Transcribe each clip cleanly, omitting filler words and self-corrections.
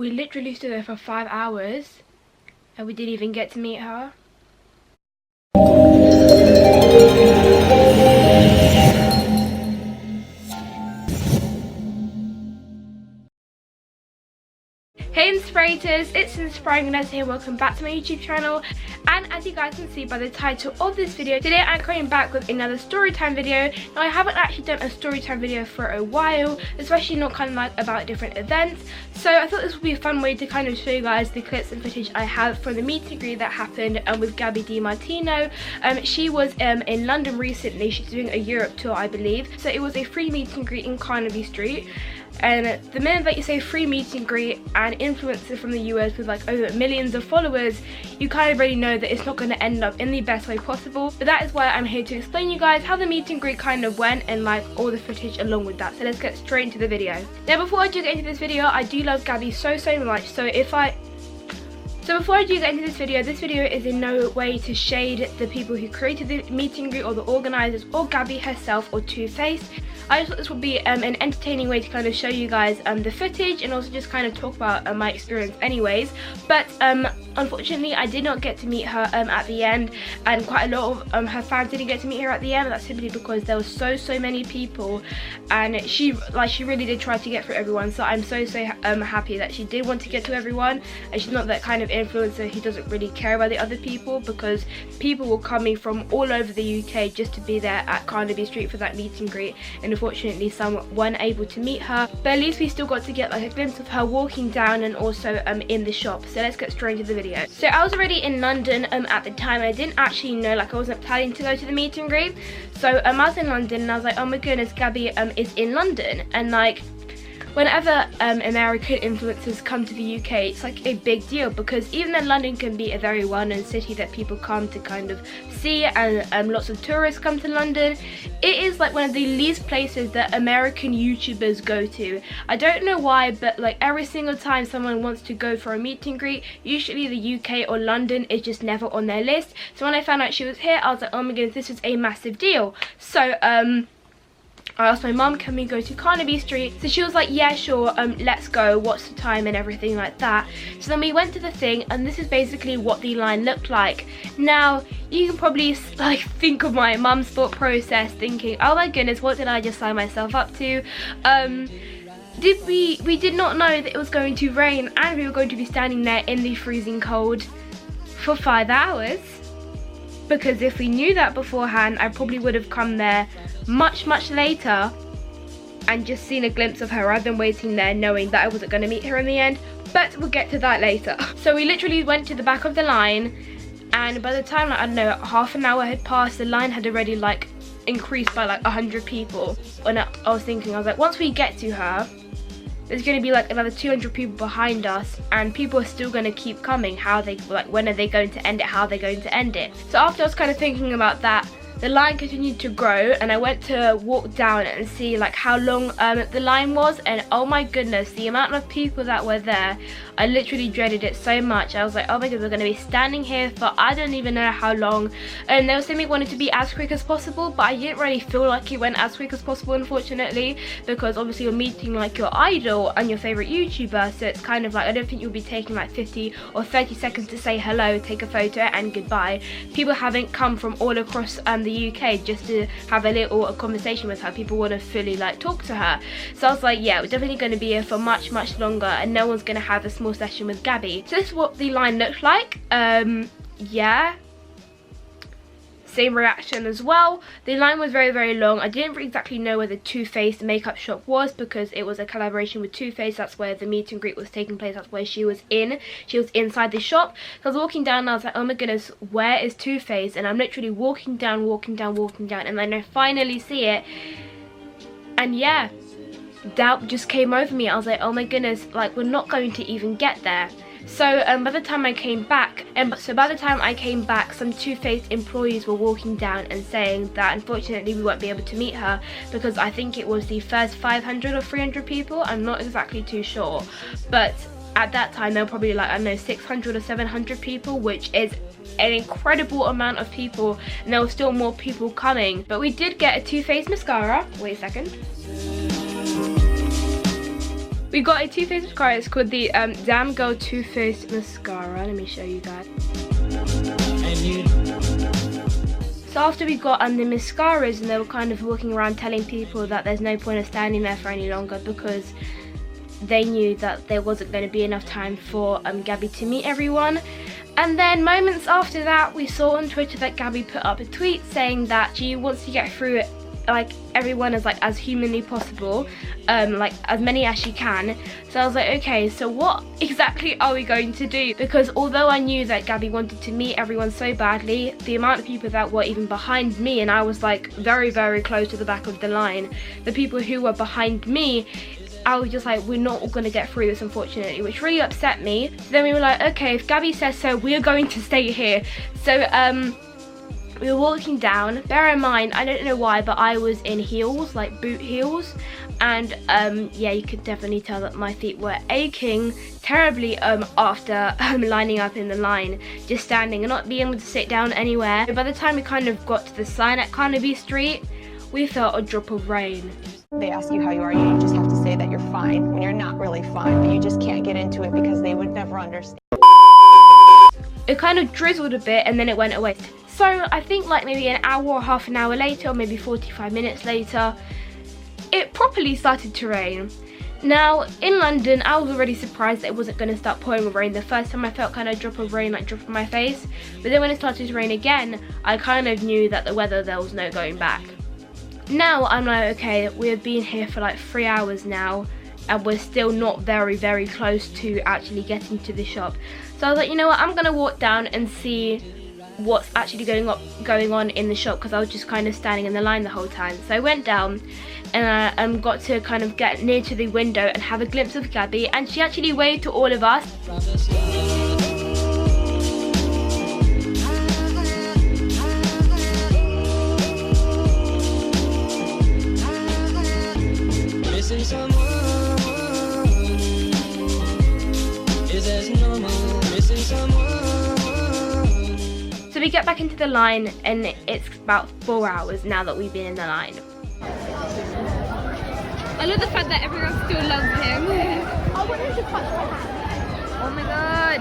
We literally stood there for 5 hours and we didn't even get to meet her. Hey Inspirators, it's Inspiring Vanessa here. Welcome back to my YouTube channel. And as you guys can see by the title of this video, today I'm coming back with another storytime video. Now I haven't actually done a storytime video for a while, especially not kind of like about different events. So I thought this would be a fun way to kind of show you guys the clips and footage I have from the meet and greet that happened with Gabi Demartino. She was in London recently. She's doing a Europe tour, I believe. So it was a free meet and greet in Carnaby Street. And the minute that you say free meet and greet and influencers from the US with like over millions of followers, you kind of already know that it's not going to end up in the best way possible. But that is why I'm here to explain you guys how the meet and greet kind of went and like all the footage along with that. So let's get straight into the video. Now before I do get into this video, I do love Gabi so much. So before I do get into this video is in no way to shade the people who created the meet and greet or the organisers or Gabi herself or Too Faced. I just thought this would be an entertaining way to kind of show you guys the footage and also just kind of talk about my experience anyways. But unfortunately I did not get to meet her at the end, and quite a lot of her fans didn't get to meet her at the end. That's simply because there was so many people, and she really did try to get through everyone. So I'm so happy that she did want to get to everyone, and she's not that kind of influencer who doesn't really care about the other people, because people were coming from all over the UK just to be there at Carnaby Street for that meet and greet, and unfortunately some weren't able to meet her, but at least we still got to get like a glimpse of her walking down and also in the shop. So let's get straight into the video. So I was already in London at the time, and I didn't actually know, like I wasn't planning to go to the meet and greet. So I was in London and I was like, oh my goodness, Gabi is in London. And like whenever American influencers come to the UK, it's like a big deal, because even though London can be a very well-known city that people come to kind of see, and lots of tourists come to London, it is like one of the least places that American YouTubers go to. I don't know why, but like every single time someone wants to go for a meet and greet, usually the UK or London is just never on their list. So when I found out she was here, I was like, oh my goodness, this is a massive deal. So I asked my mum, can we go to Carnaby Street? So she was like, yeah, sure, let's go, what's the time and everything like that. So then we went to the thing, and this is basically what the line looked like. Now, you can probably like think of my mum's thought process, thinking, oh my goodness, what did I just sign myself up to? We did not know that it was going to rain, and we were going to be standing there in the freezing cold for 5 hours. Because if we knew that beforehand, I probably would have come there much later and just seen a glimpse of her rather than waiting there knowing that I wasn't going to meet her in the end. But we'll get to that later. So we literally went to the back of the line, and by the time, like, I don't know, half an hour had passed, the line had already like increased by like 100 people. And I was thinking, I was like, once we get to her, there's going to be like another 200 people behind us, and people are still going to keep coming. When are they going to end it? How are they going to end it? So after I was kind of thinking about that, the line continued to grow, and I went to walk down and see like how long the line was, and oh my goodness, the amount of people that were there, I literally dreaded it so much. I was like, oh my god, we're going to be standing here for I don't even know how long. And they were saying we wanted to be as quick as possible, but I didn't really feel like it went as quick as possible, unfortunately, because obviously you're meeting like your idol and your favorite YouTuber, so it's kind of like, I don't think you'll be taking like 50 or 30 seconds to say hello, take a photo and goodbye. People haven't come from all across the UK just to have a little conversation with her. People want to fully like talk to her. So I was like, yeah, we're definitely going to be here for much longer, and no one's going to have a small session with Gabi. So this is what the line looked like. Yeah, same reaction as well. The line was very long. I didn't exactly know where the Too Faced makeup shop was, because it was a collaboration with Too Faced. That's where the meet and greet was taking place. That's where she was inside the shop. So I was walking down and I was like, oh my goodness, where is Too Faced? And I'm literally walking down, and then I finally see it, and yeah, doubt just came over me. I was like, oh my goodness, like we're not going to even get there. So by the time I came back, some Too Faced employees were walking down and saying that unfortunately we won't be able to meet her, because I think it was the first 500 or 300 people, I'm not exactly too sure, but at that time there were probably like, I don't know, 600 or 700 people, which is an incredible amount of people, and there were still more people coming. But we did get a Too Faced mascara. Wait a second. We got a Too Faced mascara. It's called the Damn Girl Too Faced Mascara. Let me show you guys. So after we got the mascaras, and they were kind of walking around telling people that there's no point of standing there for any longer because they knew that there wasn't going to be enough time for Gabi to meet everyone. And then moments after that, we saw on Twitter that Gabi put up a tweet saying that she wants to get through it like everyone as humanly possible, like as many as she can. So I was like, okay, so what exactly are we going to do? Because although I knew that Gabi wanted to meet everyone so badly, the amount of people that were even behind me, and I was like very, very close to the back of the line, the people who were behind me, I was just like, we're not all going to get through this, unfortunately, which really upset me. So then we were like, okay, if Gabi says so, we're going to stay here. So we were walking down. Bear in mind, I don't know why, but I was in heels, like boot heels, and yeah, you could definitely tell that my feet were aching terribly after lining up in the line, just standing and not being able to sit down anywhere. By the time we kind of got to the sign at Carnaby Street, we felt a drop of rain. They ask you how you are, you just have to say that you're fine when you're not really fine, but you just can't get into it because they would never understand. It kind of drizzled a bit and then it went away. So I think like maybe an hour or half an hour later, or maybe 45 minutes later, it properly started to rain. Now in London, I was already surprised that it wasn't going to start pouring with rain. The first time I felt kind of a drop of rain like drop on my face, but then when it started to rain again, I kind of knew that the weather, there was no going back. Now I'm like, okay, we have been here for like 3 hours now and we're still not very, very close to actually getting to the shop. So I was like, you know what, I'm gonna walk down and see what's actually going on in the shop, because I was just kind of standing in the line the whole time. So I went down and I got to kind of get near to the window and have a glimpse of Gabi, and she actually waved to all of us. So we get back into the line and it's about 4 hours now that we've been in the line. I love the fact that everyone still loves him. Oh my god.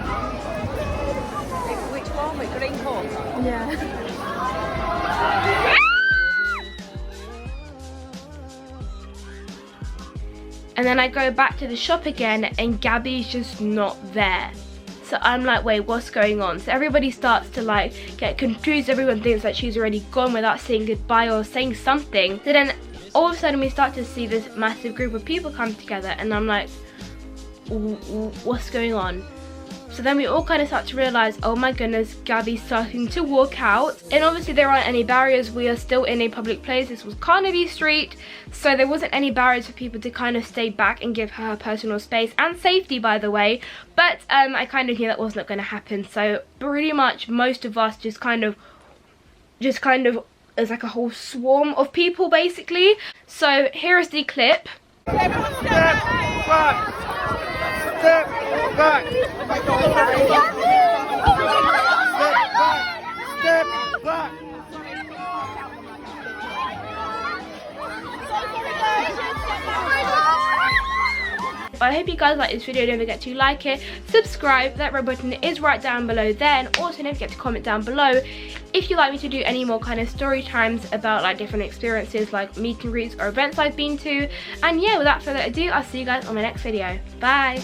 Which one? With green coat? Yeah. And then I go back to the shop again and Gabi's just not there. So I'm like, wait, what's going on? So everybody starts to like get confused. Everyone thinks that she's already gone without saying goodbye or saying something. So then all of a sudden we start to see this massive group of people come together and I'm like, what's going on? So then we all kind of start to realise, oh my goodness, Gabi's starting to walk out. And obviously there aren't any barriers, we are still in a public place. This was Carnaby Street, so there wasn't any barriers for people to kind of stay back and give her personal space and safety, by the way. But I kind of knew that wasn't going to happen, so pretty much most of us just kind of there's like a whole swarm of people basically. So here is the clip. Everyone step back. Step back. Step back. I hope you guys like this video. Don't forget to like it, subscribe, that red button is right down below there, and also don't forget to comment down below if you'd like me to do any more kind of story times about like different experiences like meet and greets or events I've been to. And yeah, without further ado, I'll see you guys on my next video. Bye.